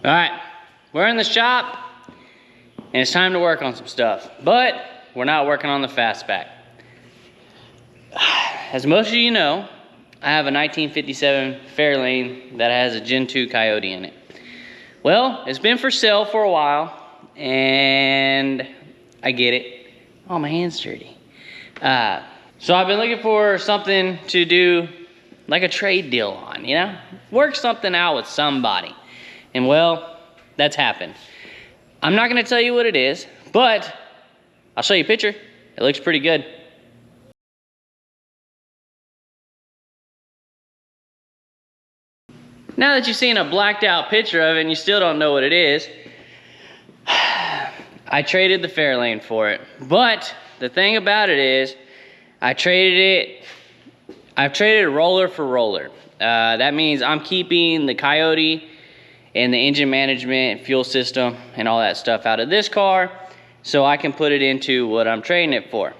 All right, we're in the shop and it's time to work on some stuff, but we're not working on the fastback. As most of you know, I have a 1957 Fairlane that has a Gen 2 Coyote in it. Well, it's been for sale for a while and I get it. Oh, my hand's dirty. So I've been looking for something to do like a trade deal on, you know? Work something out with somebody. And well, that's happened. I'm not gonna tell you what it is, but I'll show you a picture. It looks pretty good. Now that you've seen a blacked out picture of it and you still don't know what it is, I traded the Fairlane for it. But the thing about it is, I've traded roller for roller. That means I'm keeping the Coyote and the engine management, fuel system, and all that stuff out of this car so I can put it into what I'm trading it for.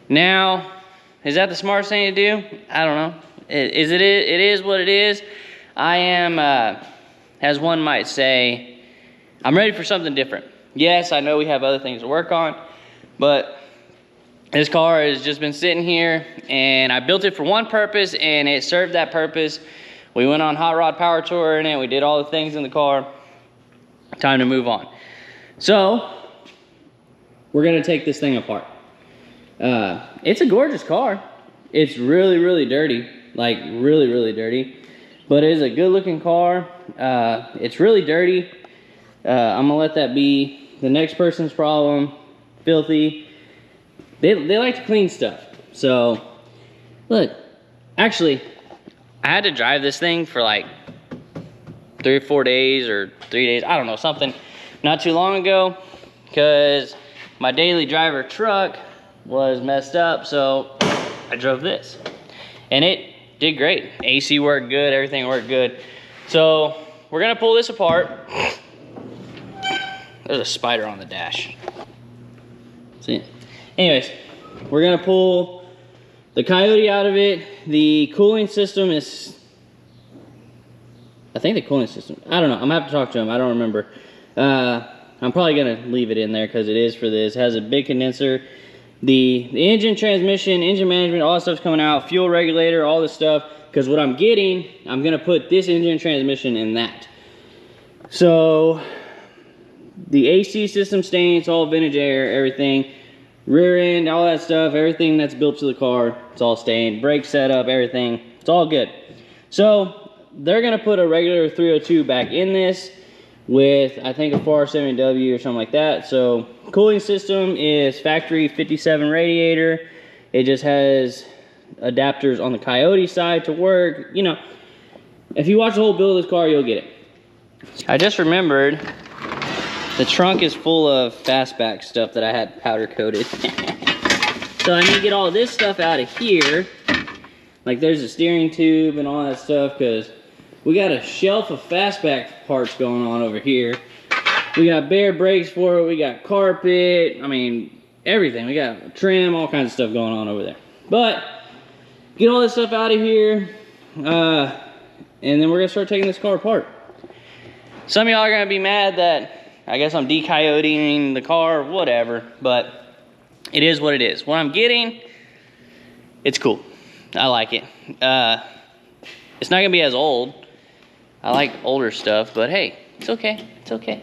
Now, is that the smartest thing to do? I don't know. It is what it is. I am, as one might say, I'm ready for something different. Yes, I know we have other things to work on, but this car has just been sitting here and I built it for one purpose and it served that purpose. We went on hot rod power tour in it. We did all the things in the car. Time to move on. So we're gonna take this thing apart. It's a gorgeous car. It's really, really dirty, like really, really dirty, but it is a good looking car. It's really dirty. I'm gonna let that be the next person's problem. Filthy. They like to clean stuff. So look, actually, I had to drive this thing for like 3 or 4 days or 3 days, I don't know, something not too long ago, because my daily driver truck was messed up, so I drove this. And it did great. AC worked good, everything worked good. So we're gonna pull this apart. There's a spider on the dash. See? Anyways, we're gonna pull the Coyote out of it. The cooling system is, I think the cooling system, I don't know. I'm gonna have to talk to him. I don't remember. I'm probably gonna leave it in there because it is for this. It has a big condenser. The engine, transmission, engine management, all that stuff's coming out. Fuel regulator, all this stuff. Because what I'm getting, I'm gonna put this engine transmission in that. So the AC system stains, all vintage air, everything. Rear end, all that stuff, everything that's built to the car, it's all stained. Brake setup, everything, it's all good. So they're gonna put a regular 302 back in this with, I think, a 4R70W or something like that. So cooling system is factory 57 radiator. It just has adapters on the Coyote side to work. You know, if you watch the whole build of this car, you'll get it. I just remembered the trunk is full of fastback stuff that I had powder coated. So I need to get all this stuff out of here. Like there's a steering tube and all that stuff, because we got a shelf of fastback parts going on over here. We got bare brakes for it, we got carpet, I mean, everything. We got trim, all kinds of stuff going on over there. But get all this stuff out of here, and then we're gonna start taking this car apart. Some of y'all are gonna be mad that I guess I'm de-coyoting the car, whatever, but it is what it is. What I'm getting, it's cool. I like it. It's not gonna be as old. I like older stuff, but hey, it's okay, it's okay.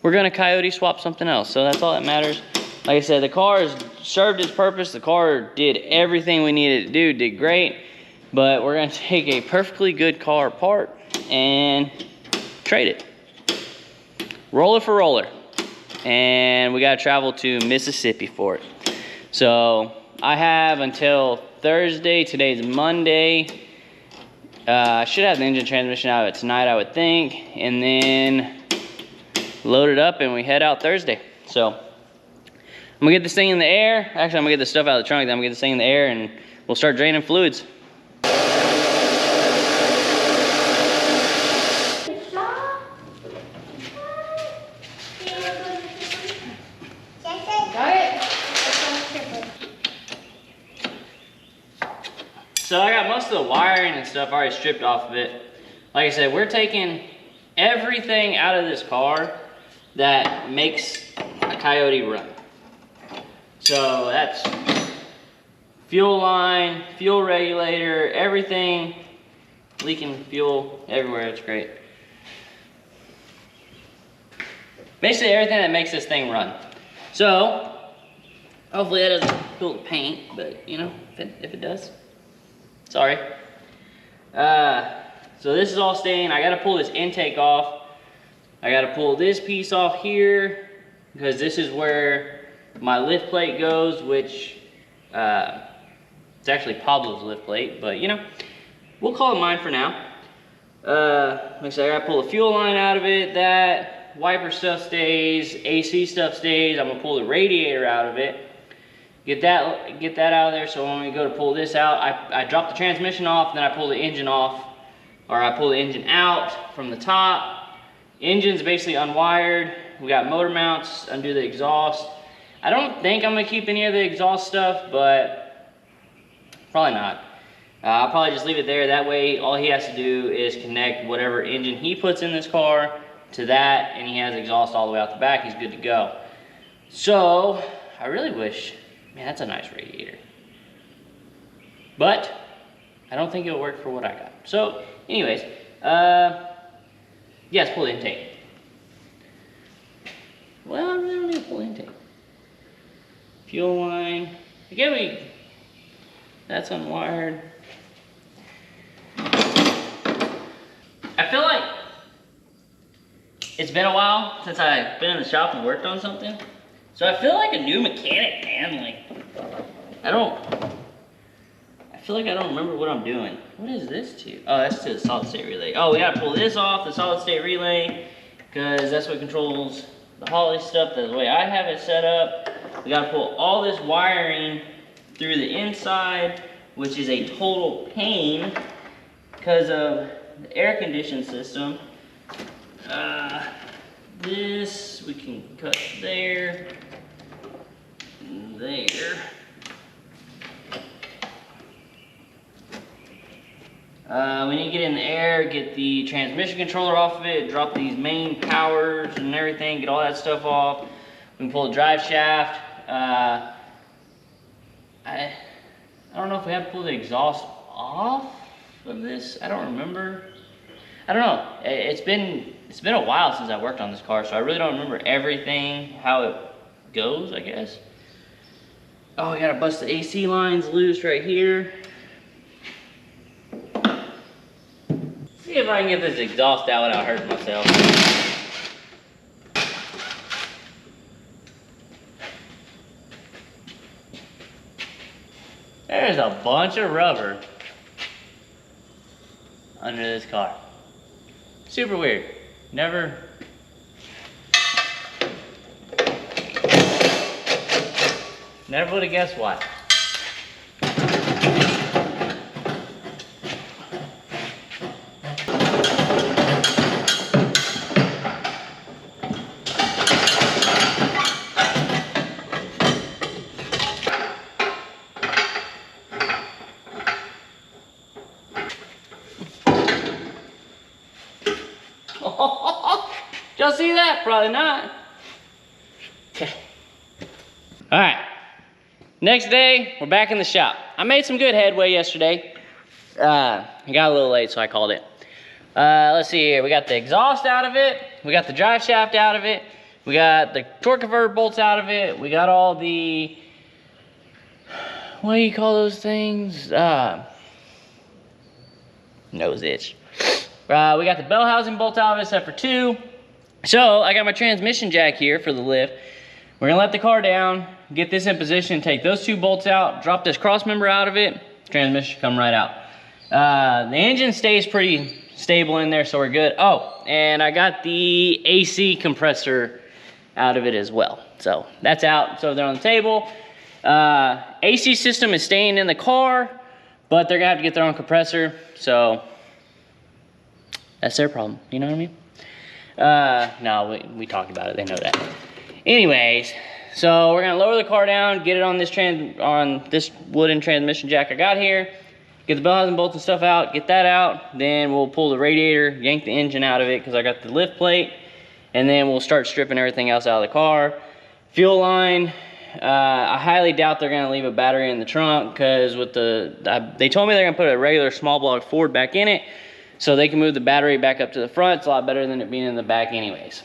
We're gonna Coyote swap something else, so that's all that matters. Like I said, the car has served its purpose. The car did everything we needed to do, did great, but we're gonna take a perfectly good car apart and trade it. Roller for roller, and we got to travel to Mississippi for it. So I have until Thursday. Today's Monday. I should have the engine transmission out of it tonight, I would think, and then load it up and we head out Thursday. So I'm gonna get this thing in the air. Actually, I'm gonna get the stuff out of the trunk, then I'm gonna get this thing in the air and we'll start draining fluids. So I got most of the wiring and stuff already stripped off of it. Like I said, we're taking everything out of this car that makes a Coyote run. So that's fuel line, fuel regulator, everything, leaking fuel everywhere. It's great. Basically everything that makes this thing run. So hopefully that doesn't spill the paint, but you know, if it does, sorry. So this is all staying. I gotta pull this intake off. I gotta pull this piece off here because this is where my lift plate goes, which it's actually Pablo's lift plate, but you know, we'll call it mine for now. Like I said, I gotta pull the fuel line out of it. That wiper stuff stays, AC stuff stays. I'm gonna pull the radiator out of it. Get that out of there, so when we go to pull this out, I drop the transmission off, then I pull the engine off, or I pull the engine out from the top. Engine's basically unwired. We got motor mounts, undo the exhaust. I don't think I'm gonna keep any of the exhaust stuff, but probably not. I'll probably just leave it there. That way, all he has to do is connect whatever engine he puts in this car to that, and he has exhaust all the way out the back. He's good to go. So, I really wish, man, that's a nice radiator. But, I don't think it'll work for what I got. So, anyways, yes, pull the intake. Well, I really don't need to pull the intake. Fuel line, again, that's unwired. I feel like it's been a while since I've been in the shop and worked on something. So I feel like a new mechanic, man. Like, I feel like I don't remember what I'm doing. What is this to? Oh, that's to the solid state relay. Oh, we gotta pull this off, the solid state relay, because that's what controls the Holly stuff. That's the way I have it set up. We gotta pull all this wiring through the inside, which is a total pain because of the air conditioning system. This we can cut there, and there. We need to get in the air, get the transmission controller off of it, drop these main powers and everything, get all that stuff off. We can pull the drive shaft. I don't know if we have to pull the exhaust off of this. I don't remember. I don't know. It's been a while since I worked on this car, so I really don't remember everything, how it goes, I guess. Oh, we gotta bust the AC lines loose right here. See if I can get this exhaust out without hurting myself. There's a bunch of rubber under this car. Super weird. Never would have guessed why. Y'all see that? Probably not. Okay. All right. Next day, we're back in the shop. I made some good headway yesterday. I got a little late, so I called it. Let's see here. We got the exhaust out of it. We got the drive shaft out of it. We got the torque converter bolts out of it. We got all the, what do you call those things? Nose itch. We got the bell housing bolts out of it, except for two. So I got my transmission jack here for the lift. We're gonna let the car down, get this in position, take those two bolts out, drop this cross member out of it, transmission should come right out. The engine stays pretty stable in there, so we're good. Oh, and I got the AC compressor out of it as well. So that's out, so they're on the table. AC system is staying in the car, but they're gonna have to get their own compressor, so that's their problem, you know what I mean? No, we talked about it, they know that. Anyways, so we're gonna lower the car down, get it on this wooden transmission jack I got here, get the bell housing bolts and stuff out, get that out, then we'll pull the radiator, yank the engine out of it because I got the lift plate, and then we'll start stripping everything else out of the car. Fuel line, I highly doubt they're gonna leave a battery in the trunk because with they told me they're gonna put a regular small block Ford back in it so they can move the battery back up to the front. It's a lot better than it being in the back anyways.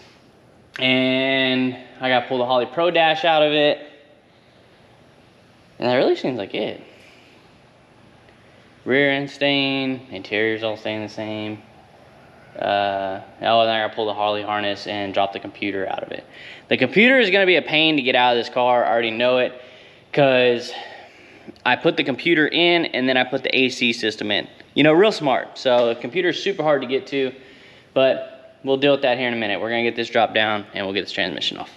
And I gotta pull the Holley Pro dash out of it. And that really seems like it. Rear end stain, interior's all staying the same. Oh, and then I gotta pull the Harley harness and drop the computer out of it. The computer is gonna be a pain to get out of this car. I already know it, because I put the computer in and then I put the AC system in. You know, real smart. So the computer's super hard to get to, but we'll deal with that here in a minute. We're gonna get this dropped down and we'll get this transmission off.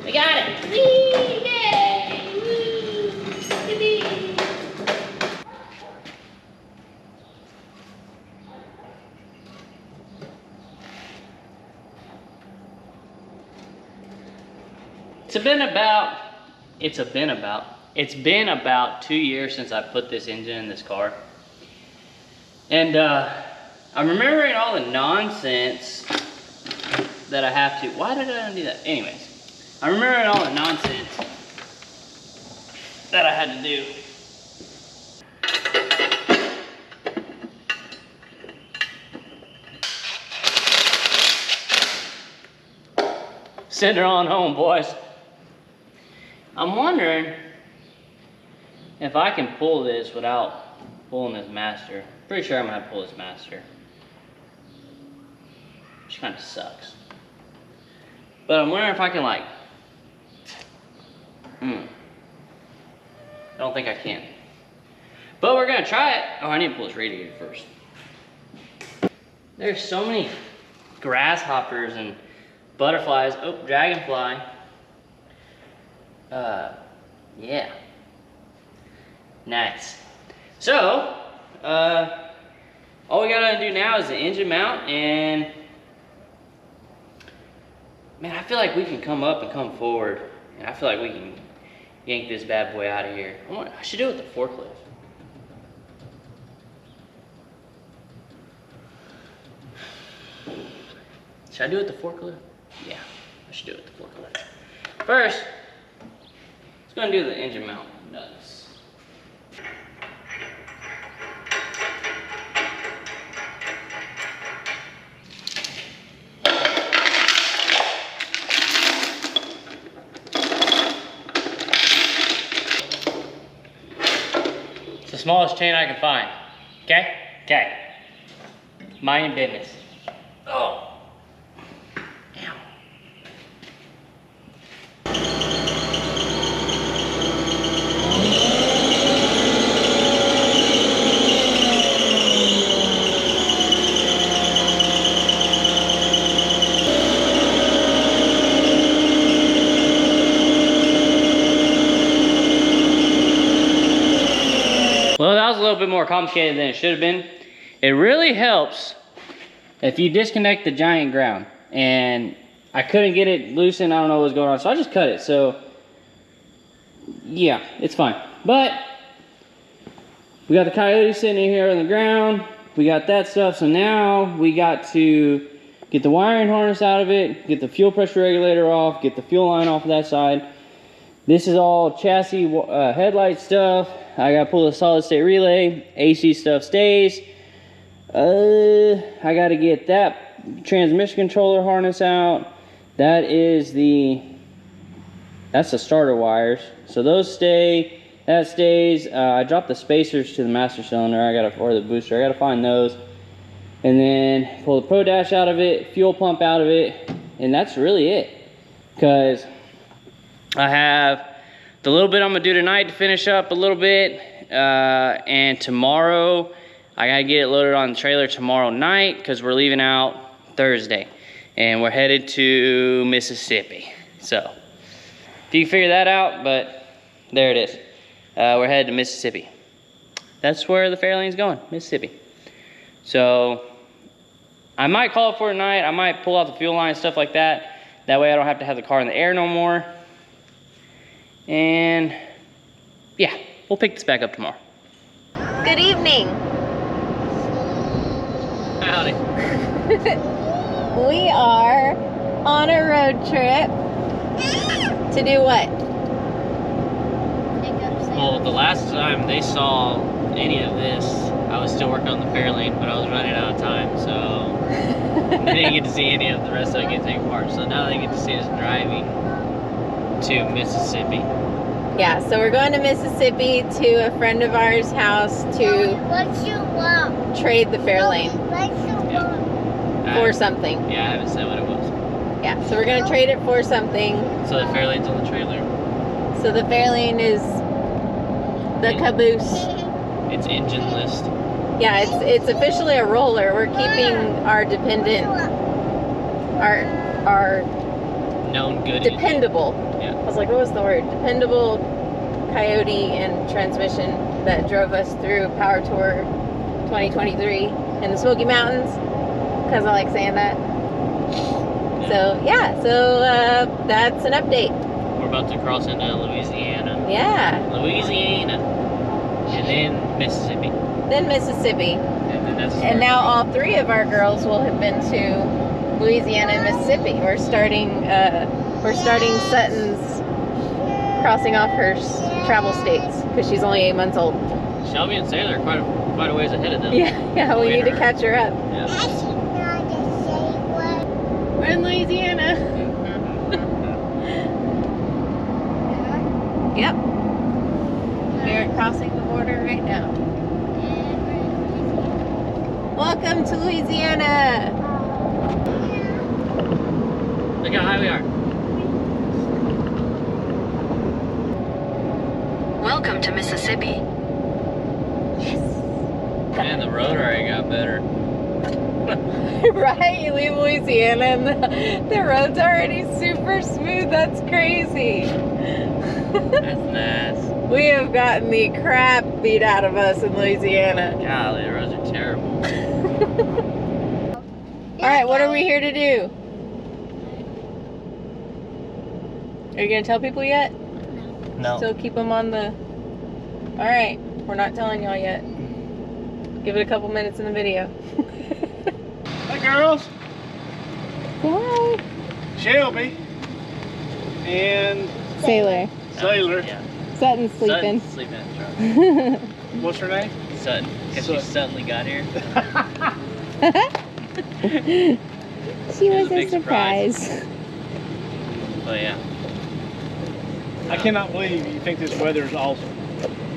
We got it! Whee! Yay! Woo! Yippee! It's been about 2 years since I put this engine in this car. And I'm remembering all the nonsense that I have to. Why did I do that? Anyways, I'm remembering all the nonsense that I had to do. Send her on home, boys. I'm wondering if I can pull this without pulling this master. Pretty sure I'm gonna have to pull this master, which kind of sucks. But I'm wondering if I can like, I don't think I can. But we're gonna try it. Oh, I need to pull this radiator first. There's so many grasshoppers and butterflies. Oh, dragonfly. Yeah. Nice. So, all we gotta do now is the engine mount, and man, I feel like we can come up and come forward, and I feel like we can yank this bad boy out of here. I should do it with the forklift. Should I do it with the forklift? Yeah, I should do it with the forklift. First, let's go and do the engine mount nuts. It's the smallest chain I can find. Okay? Okay. Mind your business. Oh. Well, that was a little bit more complicated than it should have been. It really helps if you disconnect the giant ground. And I couldn't get it loosened. I don't know what was going on, so I just cut it. So, yeah, it's fine. But we got the Coyote sitting in here on the ground. We got that stuff. So now we got to get the wiring harness out of it, get the fuel pressure regulator off, get the fuel line off of that side. This is all chassis headlight stuff. I gotta pull the solid state relay. AC stuff stays. I gotta get that transmission controller harness out. That's the starter wires. So those stay. That stays. I dropped the spacers to the master cylinder. Or the booster. I gotta find those. And then pull the Pro Dash out of it, fuel pump out of it, and that's really it. Cause I have the little bit I'm gonna do tonight to finish up a little bit, and tomorrow I gotta get it loaded on the trailer tomorrow night because we're leaving out Thursday. and we're headed to Mississippi. So, if you can figure that out, but there it is. We're headed to Mississippi. That's where the Fairlane's going, Mississippi. So, I might call it for a night. I might pull out the fuel line and stuff like that. That way I don't have to have the car in the air no more. And yeah, we'll pick this back up tomorrow. Good evening. Howdy. We are on a road trip to do what? Well, the last time they saw any of this, I was still working on the Fairlane, but I was running out of time, so they didn't get to see any of the rest of it get taken apart. So now they get to see us driving to Mississippi. Yeah, so we're going to Mississippi to a friend of ours' house to trade the Fairlane for something. Yeah, I haven't said what it was. Yeah, so we're gonna trade it for something. So the Fairlane's on the trailer. So the Fairlane is the caboose. It's engine list. Yeah, it's officially a roller. We're keeping our dependent, our known good. dependable. Yeah. I was like, what was the word? Dependable Coyote and transmission that drove us through Power Tour 2023 in the Smoky Mountains, because I like saying that. So yeah, so that's an update. We're about to cross into Louisiana. Yeah. Louisiana. And then Mississippi. Then Mississippi. And then that's And now all three of our girls will have been to Louisiana and Mississippi. We're starting Sutton's crossing off her travel states because she's only 8 months old. Shelby and Sailor are quite a ways ahead of them. Yeah, we need to catch her up. Yeah. We're in Louisiana. Yep. We are crossing the border right now. Welcome to Louisiana. Look how high we are. Welcome to Mississippi. Man, the road already got better. Right? You leave Louisiana and the road's already super smooth. That's crazy. That's nice. We have gotten the crap beat out of us in Louisiana. Golly, the roads are terrible. Alright, what are we here to do? Are you going to tell people yet? No. Still keep them on the... Alright, we're not telling y'all yet. Give it a couple minutes in the video. Hey girls, Hi. Shelby and Sailor. Sailor. Yeah. Sutton's sleeping. Sutton's sleeping in the truck. What's her name? Sutton. Because she suddenly got here. She It was was a a big surprise. surprise. But yeah. I cannot believe you think this weather is awesome.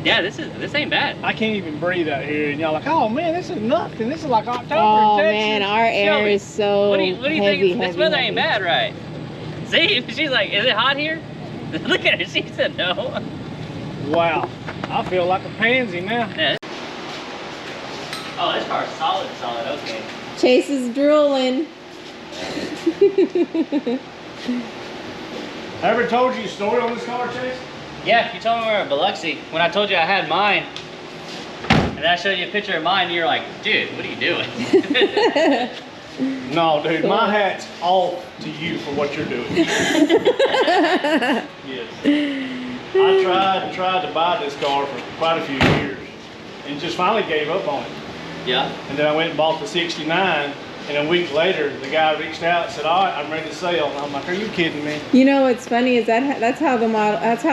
Yeah, this ain't bad. I can't even breathe out here, and y'all like, oh man, this is nothing. This is like October Oh in Texas. man, our air Shelby, is so What do you heavy, think? This heavy, weather heavy. ain't bad, right? See, she's like, is it hot here? Look at her, she said no. Wow, I feel like a pansy now. Yeah. Oh, this car's solid, okay. Chase is drooling. I ever told you a story on this car, Chase? Yeah, you told me we were in Biloxi. When I told you I had mine, and I showed you a picture of mine, you were like, dude, what are you doing? No, dude, my hat's off to you for what you're doing. Yes. I tried to buy this car for quite a few years and just finally gave up on it. Yeah. And then I went and bought the 69, and a week later, the guy reached out and said, all right, I'm ready to sell. And I'm like, are you kidding me? You know what's funny is that's how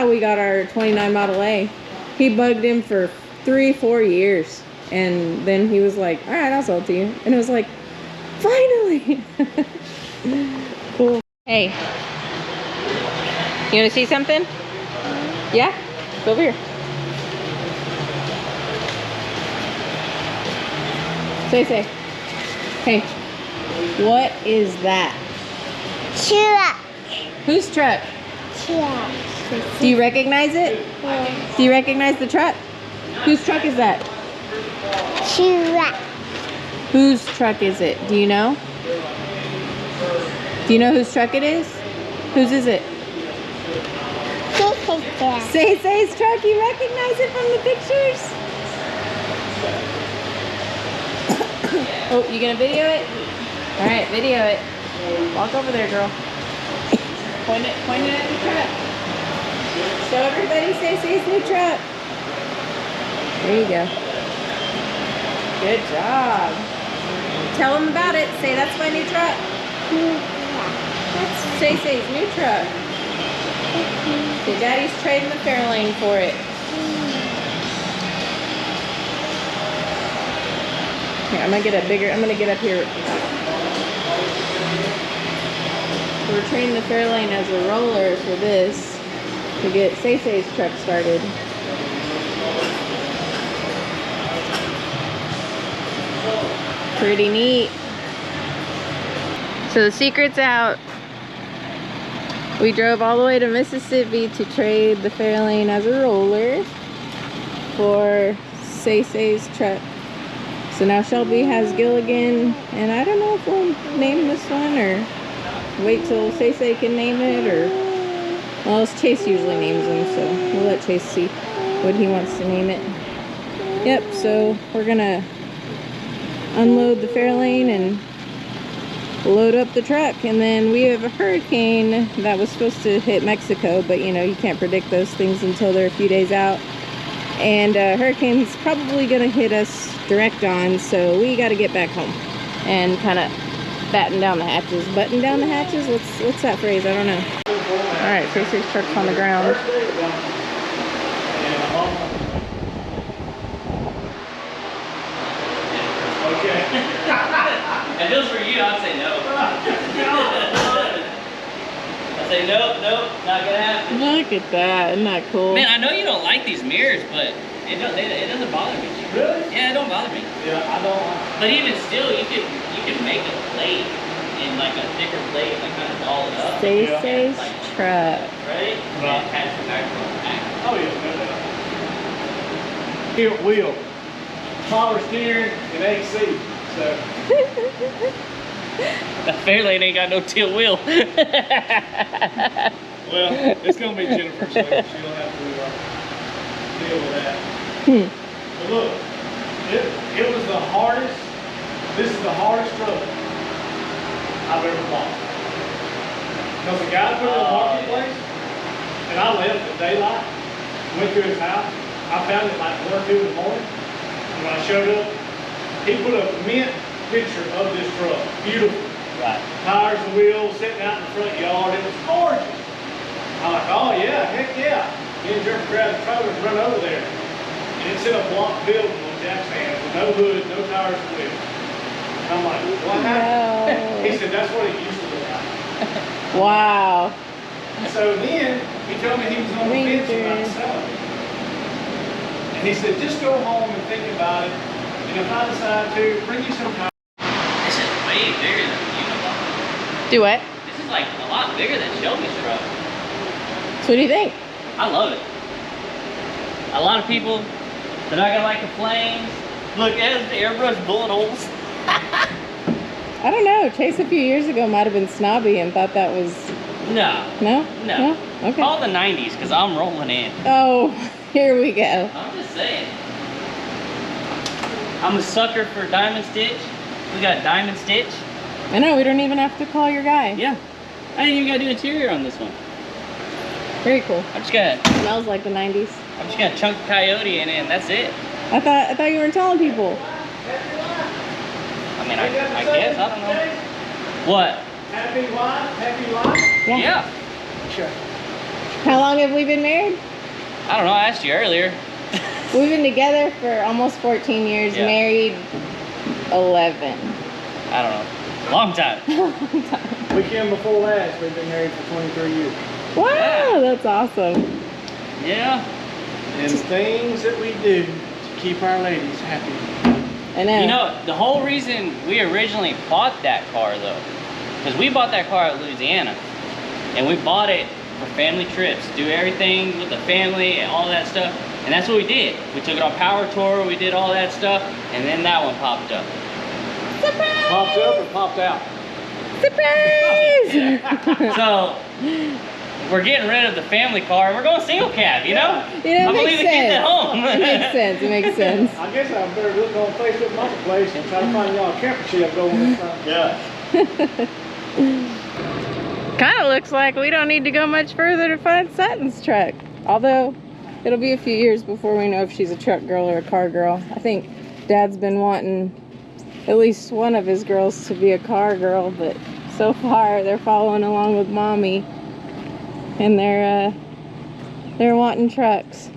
we got our 29 Model A. He bugged him for 3-4 years, and then he was like, all right, I'll sell it to you. And it was like, finally. Cool. Hey, you want to see something? Yeah, go over here. Say. Hey, what is that? Truck. Whose truck? Truck. Do you recognize it? Do you recognize the truck? Whose truck is that? Truck. Whose truck is it? Do you know? Do you know whose truck it is? Whose is it? Say's truck. You recognize it from the pictures? Oh, you gonna video it? All right, video it. Walk over there, girl. Point it at the truck. Show everybody Say's new truck. There you go. Good job. Tell them about it. Say that's my new truck. That's Say's new truck. Okay, Daddy's trading the Fairlane for it. Here, I'm gonna get up here. We're trading the Fairlane as a roller for this to get Say's truck started. Pretty neat. So the secret's out. We drove all the way to Mississippi to trade the Fairlane as a roller for Say's truck. So now Shelby has Gilligan, and I don't know if we'll name this one or wait till Say can name it, or well, Chase usually names them, so we'll let Chase see what he wants to name it. Yep, so we're gonna unload the Fairlane and load up the truck, and then we have a hurricane that was supposed to hit Mexico, but you know, you can't predict those things until they're a few days out, and hurricane's probably gonna hit us direct on, so we got to get back home and kind of button down the hatches. What's that phrase? I don't know. All right, Say's truck's on the ground. Okay. If it was for you, I'd say no. I'd say nope, not gonna happen. Look at that, isn't that cool? Man, I know you don't like these mirrors, but it doesn't bother me. Really? Yeah, it don't bother me. Yeah, I don't. But even still, you could make a plate in like a thicker plate, like kind of doll it up. Say's Like, truck. right? Right. And attach the back on the back. Oh yeah, no doubt. Wheel, power steering, and AC. So That Fairlane ain't got no tilt wheel. well, it's gonna be Jennifer, so she'll have to deal with that. But look, it was the hardest. This is the hardest truck I've ever bought. Because the guy put it in the marketplace, and I left at daylight, went to his house. I found it like 1 or 2 in the morning. And when I showed up, he put a mint picture of this truck. Beautiful. Right. Tires and wheels sitting out in the front yard. It was gorgeous. I'm like, oh yeah, heck yeah. Me and Jeremy grabbed the trailer and run over there. And it's in a block building on Jack's hands with no hood, no tires and wheels. And I'm like, what happened? No. He said, that's what it used to look like. Wow. So then he told me he was on the fence about selling it. And he said, just go home and think about it. And if I decide to, bring you some time. This is way bigger than the Uniball. Do what? This is like a lot bigger than Shelby's truck. So what do you think? I love it. A lot of people, they're not gonna like the flames. Look, it has the airbrush bullet holes. I don't know. Chase a few years ago might have been snobby and thought that was... No. No? Okay. Call the 90s, because I'm rolling in. Oh, here we go. I'm just saying. I'm a sucker for diamond stitch. We got diamond stitch. I know, we don't even have to call your guy. Yeah. I didn't even gotta do interior on this one. Very cool. I'm just gonna Smells like the 90s. chunk Coyote in it, and that's it. I thought you weren't telling people. I mean, I guess, I don't know. What? Happy wife, happy life. Yeah. Sure. How long have we been married? I don't know, I asked you earlier. We've been together for almost 14 years, Yeah. married 11. I don't know. Long time. Weekend before last, we've been married for 23 years. Wow, Yeah. that's awesome. Yeah. And things that we do to keep our ladies happy. I know. You know, the whole reason we originally bought that car, though, because we bought that car at Louisiana, and we bought it for family trips, do everything with the family and all that stuff, and that's what we did. We took it on power tour, we did all that stuff, and then that one popped up. Surprise! Popped up or popped out? Surprise! So we're getting rid of the family car and we're going single cab, you know? Yeah, I'm gonna leave the kids at home. It makes sense. It makes sense. I guess I better look on Facebook Marketplace and try to find y'all a camper ship going this time. Yeah. Kind of looks like we don't need to go much further to find Sutton's truck. Although, it'll be a few years before we know if she's a truck girl or a car girl. I think Dad's been wanting at least one of his girls to be a car girl, but so far they're following along with Mommy. And they're wanting trucks.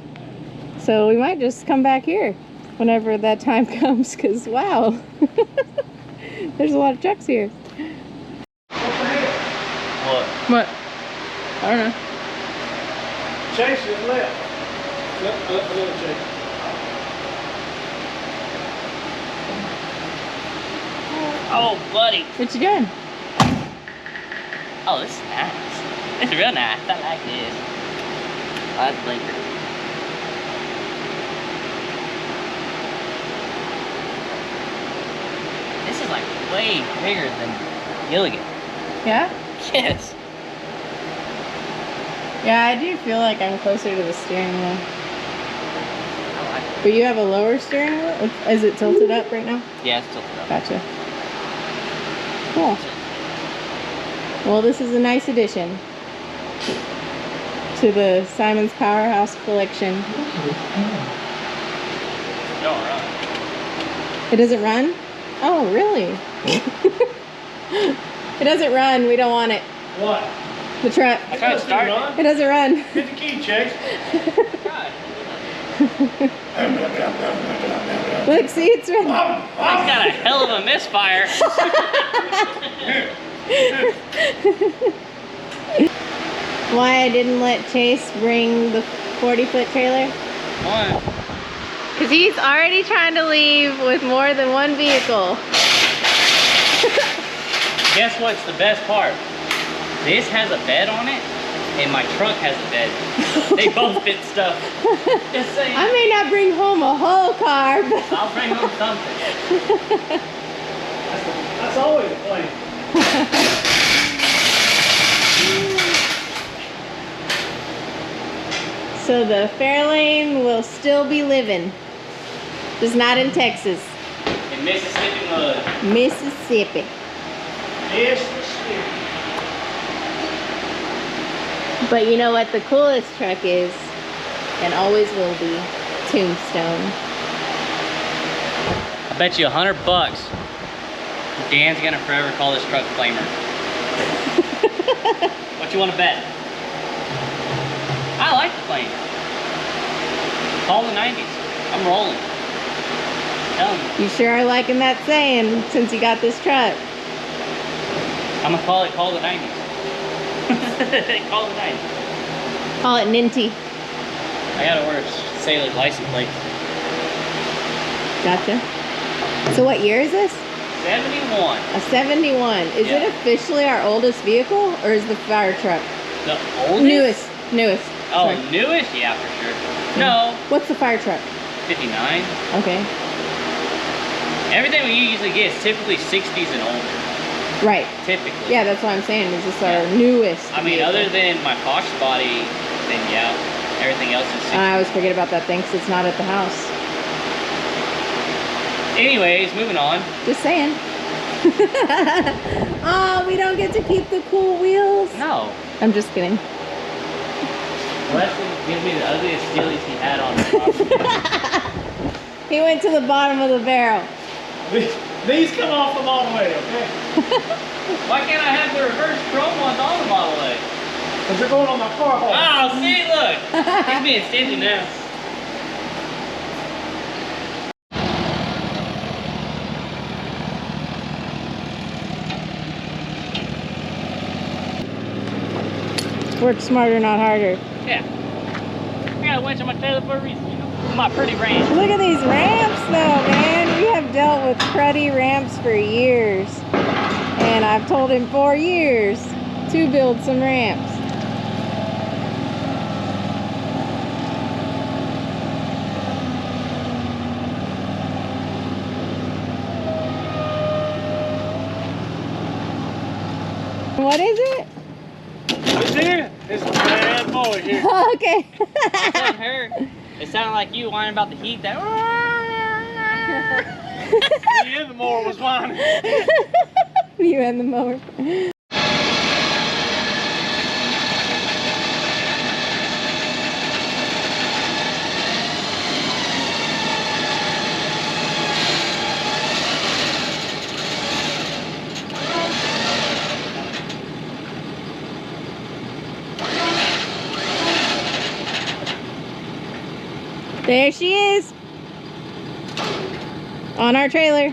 So we might just come back here whenever that time comes, because wow. There's a lot of trucks here. What? I don't know. Chase is left. Little Chase. Oh, buddy. What you doing? Oh, this is nice. It's real nice. I like this. I like the blinker. This is like way bigger than Gilligan. Yeah? Yes. Yeah, I do feel like I'm closer to the steering wheel. I like it. But you have a lower steering wheel? Is it tilted up right now? Yeah, it's tilted up. Gotcha. Cool. Well, this is a nice addition to the Simon's Powerhouse collection. Don't run. It doesn't run? Oh, really? It doesn't run. We don't want it. What? The truck. I tried to start it. It doesn't run. Hit the key, Chase. God. Look, see, it's running. It's got a hell of a misfire. Why I didn't let Chase bring the 40-foot trailer? One. Because he's already trying to leave with more than one vehicle. Guess what's the best part? This has a bed on it, and my truck has a bed. They both fit stuff. Just saying. I may not bring home a whole car, but I'll bring home something. That's always the plan. so the Fairlane will still be living. Just not in Texas. In Mississippi mud. Mississippi. Yes, But you know what the coolest truck is, and always will be? Tombstone. I bet you $100. Dan's gonna forever call this truck Flamer. What you wanna bet? I like the Flame. Call the 90s. I'm rolling. Tell me. You sure are liking that saying since you got this truck. I'm gonna call the 90s. Call the 90s. Call it Ninty. I gotta order Sailor's license plate. Gotcha. So what year is this? 71. A 71. Is Yeah. it officially our oldest vehicle, or is the fire truck? The oldest? Newest. Oh, Sorry. newest? Yeah, for sure. No, What's the fire truck? 59. Okay. Everything we usually get is typically 60s and older. Right. Typically. Yeah, that's what I'm saying. Is this our Yeah. newest? I mean, vehicle? other than my Fox body, then yeah, everything else is 60s. I always forget about that thing because it's not at the house. Anyways, moving on. Just saying. Oh, we don't get to keep the cool wheels. No. I'm just kidding. Leslie gives me the ugliest steelies he had on the property. He went to the bottom of the barrel. These come off the Model A, okay? Why can't I have the reverse chrome ones on the Model A? Because they're going on my car home. Oh, see, look. He's being stingy now. Work smarter, not harder. Yeah. I got a winch on my trailer for a reason, you know? My pretty ranch. Look at these ramps though, man. We have dealt with cruddy ramps for years. And I've told him 4 years to build some ramps. What is it? What's here? It's a bad boy here. Okay. I heard. It sounded like you whining about the heat. That. Me and the mower was whining. You and the mower. There she is. On our trailer.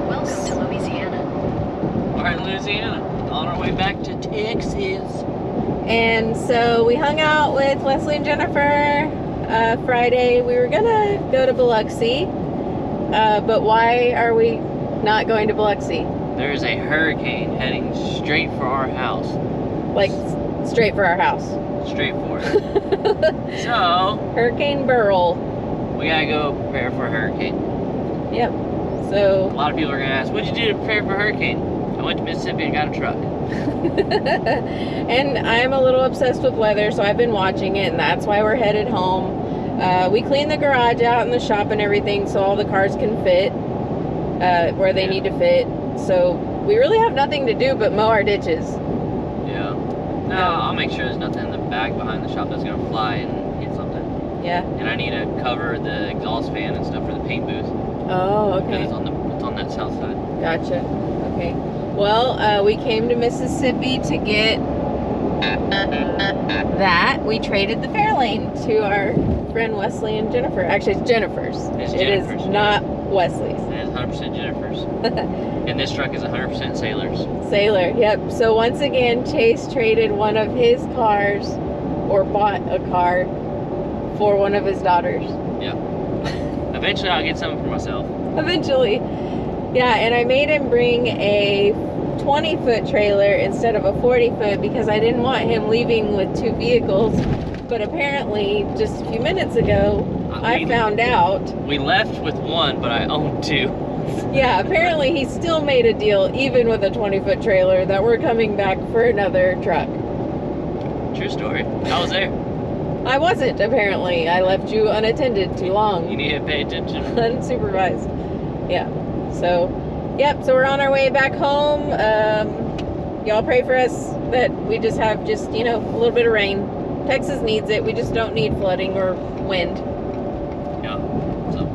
Welcome to Louisiana. All right, Louisiana. On our way back to Texas. And so we hung out with Wesley and Jennifer Friday. We were gonna go to Biloxi, but why are we not going to Biloxi? There is a hurricane heading straight for our house. Like straight for our house. Straight for it. So, Hurricane Burl. we gotta go prepare for a hurricane. Yep. A So lot of people are gonna ask, what'd you do to prepare for a hurricane? I went to Mississippi and got a truck. and I'm a little obsessed with weather, so I've been watching it, and that's why we're headed home. We cleaned the garage out and the shop and everything so all the cars can fit where they need to fit. So we really have nothing to do but mow our ditches. Yeah. No, I'll make sure there's nothing in the bag behind the shop that's gonna fly and hit something. Yeah. And I need to cover the exhaust fan and stuff for the paint booth. Oh, Because okay. it's on that south side. Gotcha. Okay. Well, we came to Mississippi to get that. We traded the Fairlane to our friend Wesley and Jennifer. Actually, it's Jennifer's. It's It is Jennifer's, not Wesley's. It is 100% Jennifer's. And this truck is 100% Sailor's. Sailor, yep. So once again, Chase traded one of his cars, or bought a car, for one of his daughters. Yeah. Eventually I'll get something for myself. Eventually. Yeah, and I made him bring a 20-foot trailer instead of a 40-foot because I didn't want him leaving with two vehicles. But apparently, just a few minutes ago, I found out. We left with one, but I own two. Yeah, apparently he still made a deal, even with a 20-foot trailer, that we're coming back for another truck. True story. I was there. I wasn't, apparently. I left you unattended too long. You need to pay attention. Unsupervised. Yeah. So, yep. So we're on our way back home. Y'all pray for us that we just have a little bit of rain. Texas needs it. We just don't need flooding or wind. Yeah. So,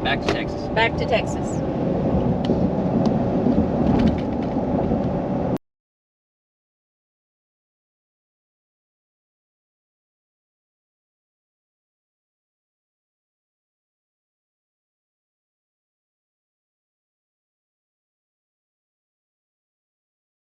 back to Texas. Back to Texas.